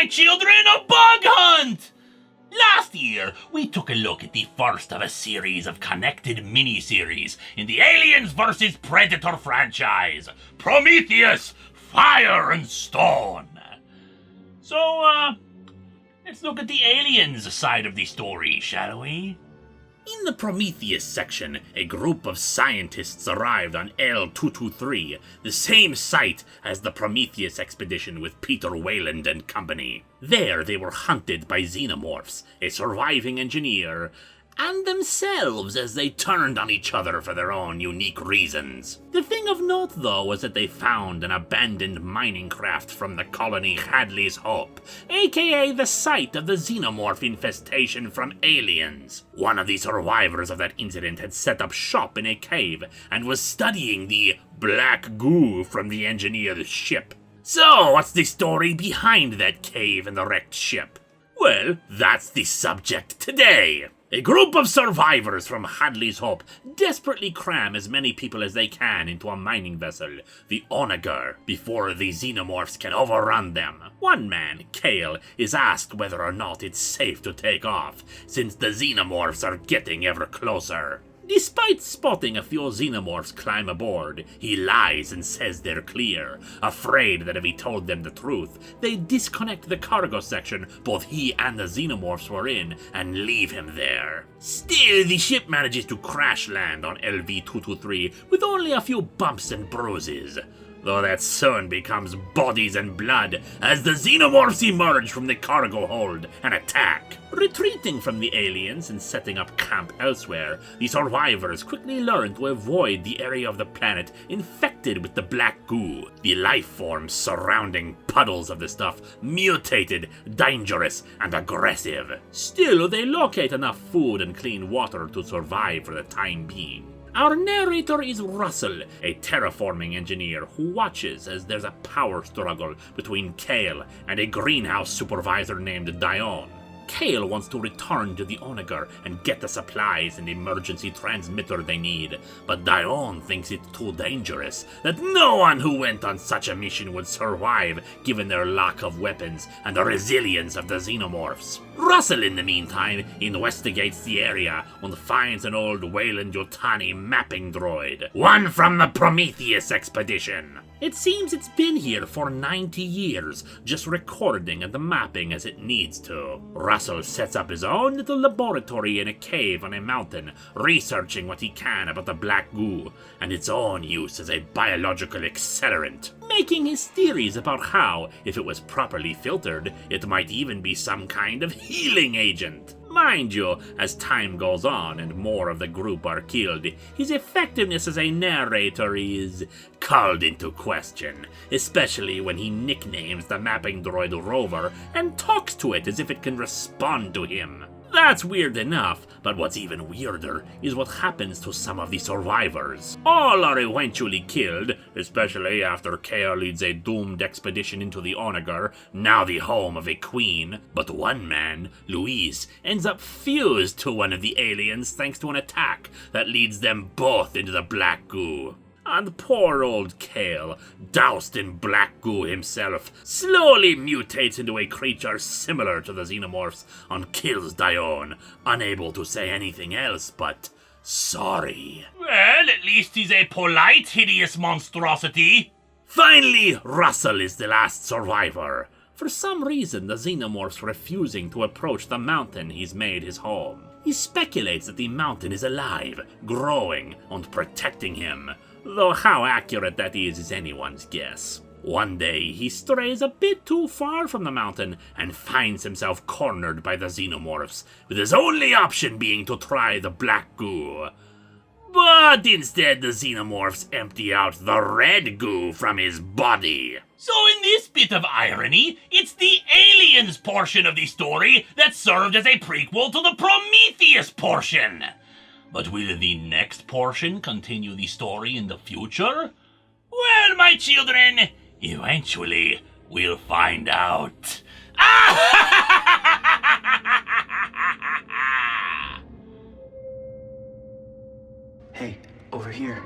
my children, a bug hunt! Last year, we took a look at the first of a series of connected mini-series in the Aliens vs. Predator franchise, Prometheus, Fire and Stone. So, let's look at the Aliens side of the story, shall we? In the Prometheus section, a group of scientists arrived on L-223, the same site as the Prometheus expedition with Peter Weyland and company. There they were hunted by xenomorphs, a surviving engineer, and themselves as they turned on each other for their own unique reasons. The thing of note, though, was that they found an abandoned mining craft from the colony Hadley's Hope, aka the site of the xenomorph infestation from Aliens. One of the survivors of that incident had set up shop in a cave and was studying the black goo from the engineer's ship. So, what's the story behind that cave and the wrecked ship? Well, that's the subject today. A group of survivors from Hadley's Hope desperately cram as many people as they can into a mining vessel, the Onager, before the xenomorphs can overrun them. One man, Kale, is asked whether or not it's safe to take off, since the xenomorphs are getting ever closer. Despite spotting a few xenomorphs climb aboard, he lies and says they're clear, afraid that if he told them the truth, they'd disconnect the cargo section both he and the xenomorphs were in and leave him there. Still, the ship manages to crash land on LV-223 with only a few bumps and bruises, though that soon becomes bodies and blood as the xenomorphs emerge from the cargo hold and attack. Retreating from the aliens and setting up camp elsewhere, the survivors quickly learn to avoid the area of the planet infected with the black goo. The life forms surrounding puddles of the stuff mutated, dangerous, and aggressive. Still, they locate enough food and clean water to survive for the time being. Our narrator is Russell, a terraforming engineer who watches as there's a power struggle between Kale and a greenhouse supervisor named Dion. Kale wants to return to the Onager and get the supplies and emergency transmitter they need, but Dion thinks it's too dangerous, that no one who went on such a mission would survive given their lack of weapons and the resilience of the xenomorphs. Russell, in the meantime, investigates the area and finds an old Weyland-Yutani mapping droid, one from the Prometheus expedition. It seems it's been here for 90 years, just recording and mapping as it needs to. Russell sets up his own little laboratory in a cave on a mountain, researching what he can about the black goo and its own use as a biological accelerant, making his theories about how, if it was properly filtered, it might even be some kind of healing agent. Mind you, as time goes on and more of the group are killed, his effectiveness as a narrator is called into question, especially when he nicknames the mapping droid Rover and talks to it as if it can respond to him. That's weird enough, but what's even weirder is what happens to some of the survivors. All are eventually killed, especially after Kale leads a doomed expedition into the Onager, now the home of a queen. But one man, Luis, ends up fused to one of the aliens thanks to an attack that leads them both into the black goo. And poor old Kale, doused in black goo himself, slowly mutates into a creature similar to the xenomorphs and kills Dion, unable to say anything else but sorry. Well, at least he's a polite, hideous monstrosity. Finally, Russell is the last survivor. For some reason, the xenomorph's refusing to approach the mountain he's made his home. He speculates that the mountain is alive, growing, and protecting him, though how accurate that is anyone's guess. One day, he strays a bit too far from the mountain and finds himself cornered by the xenomorphs, with his only option being to try the black goo. But instead, the xenomorphs empty out the red goo from his body. So in this bit of irony, it's the aliens portion of the story that served as a prequel to the Prometheus portion. But will the next portion continue the story in the future? Well, my children, eventually we'll find out. Hey, over here.